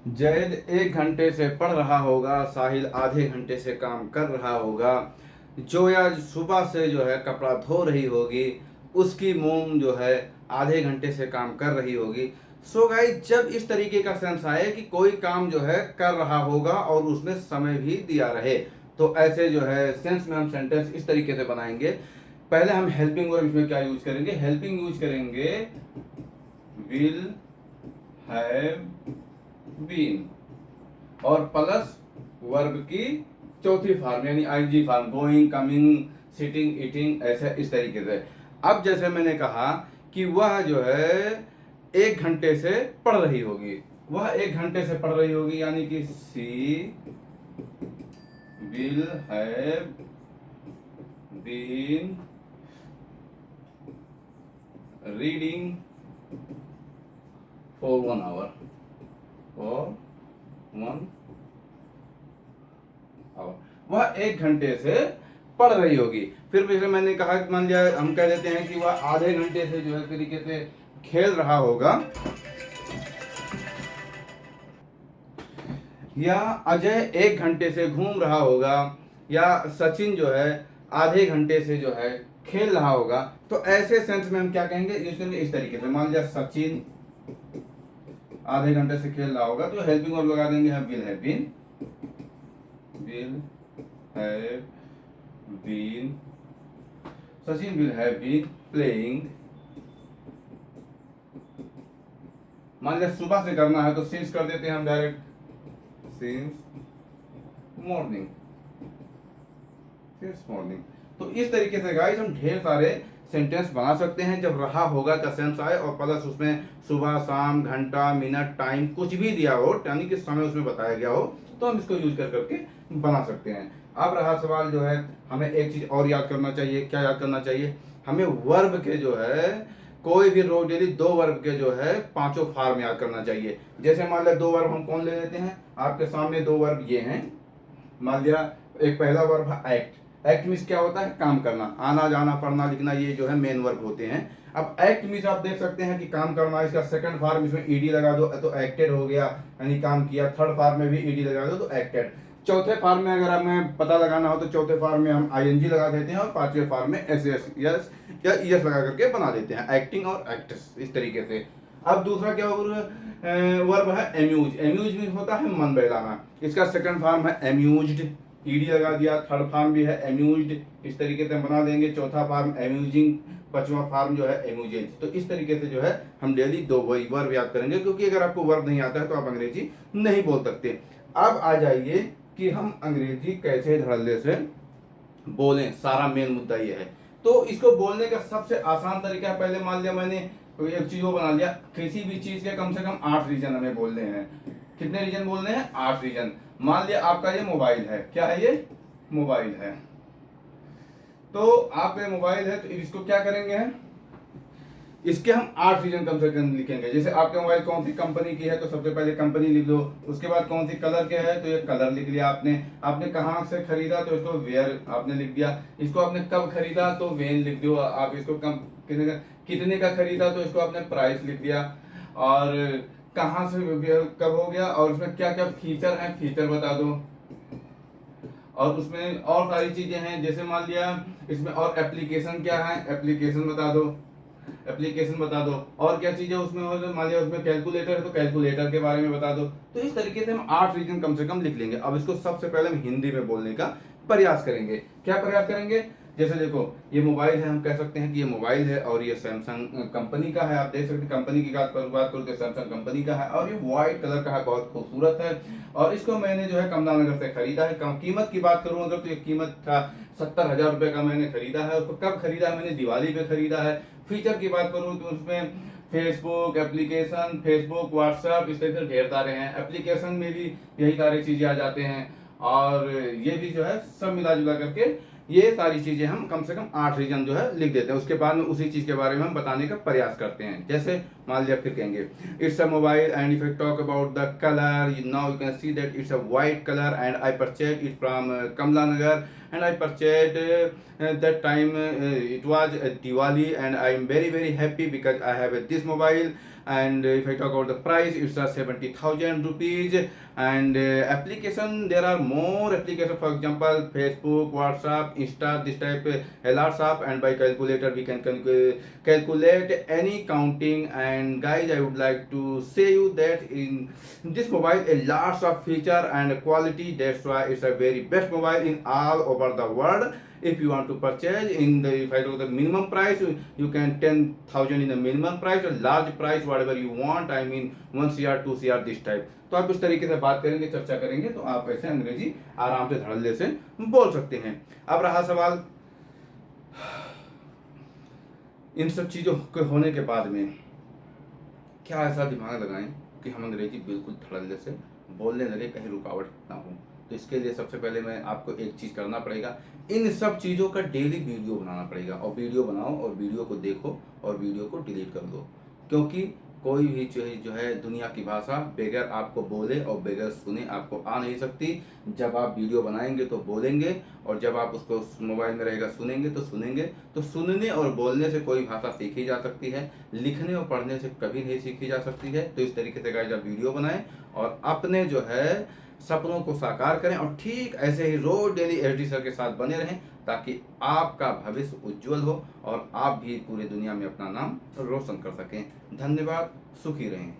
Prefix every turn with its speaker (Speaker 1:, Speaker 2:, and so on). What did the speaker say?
Speaker 1: जैद 1 घंटे से पढ़ रहा होगा, साहिल आधे घंटे से काम कर रहा होगा, जोया सुबह से जो है कपड़ा धो रही होगी, उसकी मोम जो है आधे घंटे से काम कर रही होगी। सो गाइस, जब इस तरीके का सेंस आए कि कोई काम जो है कर रहा होगा और उसमें समय भी दिया रहे, तो ऐसे जो है सेंस में हम सेंटेंस इस तरीके से बनाएंगे। पहले हम हेल्पिंग वर्ब इसमें क्या यूज करेंगे, हेल्पिंग यूज करेंगे विल हैव बीन और प्लस वर्ब की चौथी फॉर्म यानी IG form, going, coming, sitting, eating, ऐसे इस तरीके से। अब जैसे मैंने कहा कि वह जो है 1 घंटे से पढ़ रही होगी, वह 1 घंटे से पढ़ रही होगी यानी कि she will have been reading for 1 hour और 1 आवर, वह 1 घंटे से पढ़ रही होगी। फिर जैसे मैंने कहा कि मान लिया हम कह देते हैं कि वह आधे घंटे से जो है तरीके से खेल रहा होगा, या अजय 1 घंटे से घूम रहा होगा, या सचिन जो है आधे घंटे से जो है खेल रहा होगा। तो ऐसे सेंस में हम क्या कहेंगे, इस तरीके से मान लिया सचिन आधे घंटे से खेल रहा होगा तो हेल्पिंग वर्ब लगा देंगे हम will have been, Sachin will have been playing. मान लिया सुबह से करना है तो सिंस कर देते हैं हम direct, since morning, since morning. तो इस तरीके से गाइस हम ढेर सारे सेंटेंस बना सकते हैं जब रहा होगा का सेंस आए और प्लस उसमें सुबह, शाम, घंटा, मिनट, टाइम कुछ भी दिया हो यानी कि समय उसमें बताया गया हो, तो हम इसको यूज कर करके बना सकते हैं। अब रहा सवाल जो है, हमें एक चीज और याद करना चाहिए। क्या याद करना चाहिए, हमें वर्ब के जो है कोई भी रोज डेली 2 वर्ब के जो है 5 फॉर्म याद करना चाहिए। जैसे मान लिया 2 वर्ब हम कौन ले लेते हैं, आपके सामने 2 वर्ब ये हैं। मान लिया एक पहला वर्ब है एक्ट, एक्ट मीन्स क्या होता है, काम करना, आना जाना, पढ़ना लिखना, ये जो है मेन वर्ब होते हैं। अब एक्ट मीन्स आप देख सकते हैं कि काम करना, इसका सेकंड फॉर्म इसमें ईडी लगा दो तो एक्टेड हो गया यानी काम किया। थर्ड फॉर्म में भी ईडी लगा दो तो एक्टेड। चौथे फॉर्म में अगर हमें पता लगाना हो तो चौथे फॉर्म में हम आईएनजी लगा देते हैं और पांचवें फॉर्म में एस एस यस या ईएस लगा करके बना देते हैं, एक्टिंग और एक्ट्रेस, इस तरीके से। अब दूसरा क्या वर्ब है एम्यूज, एम्यूज मीन्स होता है मन बहलाना, इसका सेकंड फॉर्म है एम्यूज्ड, ईडी लगा दिया। थर्ड फॉर्म भी है एम्यूज्ड, इस तरीके से हम बना देंगे। चौथा फॉर्म एम्यूजिंग, पांचवा फॉर्म जो है एम्यूजेंट। तो इस तरीके से जो है हम डेली 2 वर्ब याद करेंगे, क्योंकि अगर आपको वर्ब नहीं आता है तो आप अंग्रेजी नहीं बोल सकते। अब आ जाइए कि हम अंग्रेजी कैसे धड़ल्ले से बोलें, सारा मेन मुद्दा ये है। तो इसको बोलने का सबसे आसान तरीका है, पहले मान लिया मैंने एक चीज वो बना लिया, किसी भी चीज के कम से कम 8 रीजन हमें बोलने हैं। कितने रीजन बोलने हैं, 8 रीजन। मान लिया आपका ये मोबाइल है, क्या है ये, मोबाइल है। तो आपका मोबाइल है तो इसको क्या करेंगे, इसके हम 8 रीजन कम से कम लिखेंगे। जैसे आपके मोबाइल कौन सी कंपनी की है तो सबसे पहले कंपनी लिख लो, उसके बाद कौन सी कलर के है तो ये कलर लिख लिया आपने। आपने कहाँ से खरीदा तो इसको वेयर आपने लिख दिया। इसको आपने कब खरीदा तो वेन लिख दो आप। इसको कितने का खरीदा तो इसको आपने प्राइस लिख दिया। और कहाँ से कब हो गया और उसमें क्या क्या फीचर है, फीचर बता दो। और उसमें और सारी चीजें हैं, जैसे मान लिया इसमें और एप्लीकेशन क्या है, एप्लीकेशन बता दो, एप्लीकेशन बता दो। और क्या चीजें उसमें हो, मान लिया उसमें कैलकुलेटर है तो कैलकुलेटर के बारे में बता दो। तो इस तरीके से हम 8 रीजन कम से कम लिख लेंगे। अब इसको सबसे पहले हम हिंदी में बोलने का प्रयास करेंगे। क्या प्रयास करेंगे, जैसे देखो ये मोबाइल है, हम कह सकते हैं कि ये मोबाइल है और ये सैमसंग कंपनी का है। आप देख सकते हैं कंपनी की बात करो तो सैमसंग कंपनी का है और ये व्हाइट कलर का है, बहुत खूबसूरत है। और इसको मैंने जो है कमला नगर से खरीदा है। कीमत की बात करूं अगर तो ये कीमत था 70,000 रुपए का मैंने खरीदा है। उसको कब खरीदा है, मैंने दिवाली पे खरीदा है। फीचर की बात करूं तो उसमें फेसबुक एप्लीकेशन, फेसबुक, व्हाट्सएप, इस तरह से ढेर सारे हैं। एप्लीकेशन में भी यही सारी चीजें आ जाते हैं और ये भी जो है सब मिला जुला करके ये सारी चीजें हम कम से कम 8 रीजन जो है लिख देते हैं। उसके बाद में उसी चीज के बारे में हम बताने का प्रयास करते हैं। जैसे मान लिया फिर कहेंगे it's a mobile and if I talk about the colour now you can see that it's a white colour and I purchase it from Kamla Nagar and I purchased that time it was Diwali and I am very happy because I have this mobile. And if I talk about the price, it's a 70,000 rupees. And application, there are more applications, for example Facebook, WhatsApp, Insta, this type lots of, and by calculator we can calculate any counting. And guys, I would like to say you that in this mobile a lots of feature and quality, that's why it's a very best mobile in all over the world. If you want to purchase in the, if I do the minimum price, you can 10,000 in the minimum price, or large price whatever you want, I mean 1 CR 2 CR this type. तो आप इस तरीके से बात करेंगे, चर्चा करेंगे, तो आप ऐसे अंग्रेजी आराम से धड़ल्ले से बोल सकते हैं। अब रहा सवाल इन सब चीज़ों के होने के बाद में क्या ऐसा दिमाग लगाएं कि हम अंग्रेजी बिल्कुल धड़ल्ले से बोलने लगे, कहीं रुकावट ना हो। तो इसके लिए सबसे पहले मैं आपको एक चीज़ करना पड़ेगा, इन सब चीज़ों का डेली वीडियो बनाना पड़ेगा। और वीडियो बनाओ और वीडियो को देखो और वीडियो को डिलीट कर दो, क्योंकि कोई भी चीज़ जो है दुनिया की भाषा बगैर आपको बोले और बगैर सुने आपको आ नहीं सकती। जब आप वीडियो बनाएंगे तो बोलेंगे, और जब आप उसको मोबाइल में रहेगा सुनेंगे तो सुनेंगे। तो सुनने और बोलने से कोई भाषा सीखी जा सकती है, लिखने और पढ़ने से कभी नहीं सीखी जा सकती है। तो इस तरीके से गाइस आप वीडियो बनाएं और अपने जो है सपनों को साकार करें, और ठीक ऐसे ही रोज डेली एसडी सर के साथ बने रहें, ताकि आपका भविष्य उज्जवल हो और आप भी पूरी दुनिया में अपना नाम रोशन कर सकें। धन्यवाद, सुखी रहें।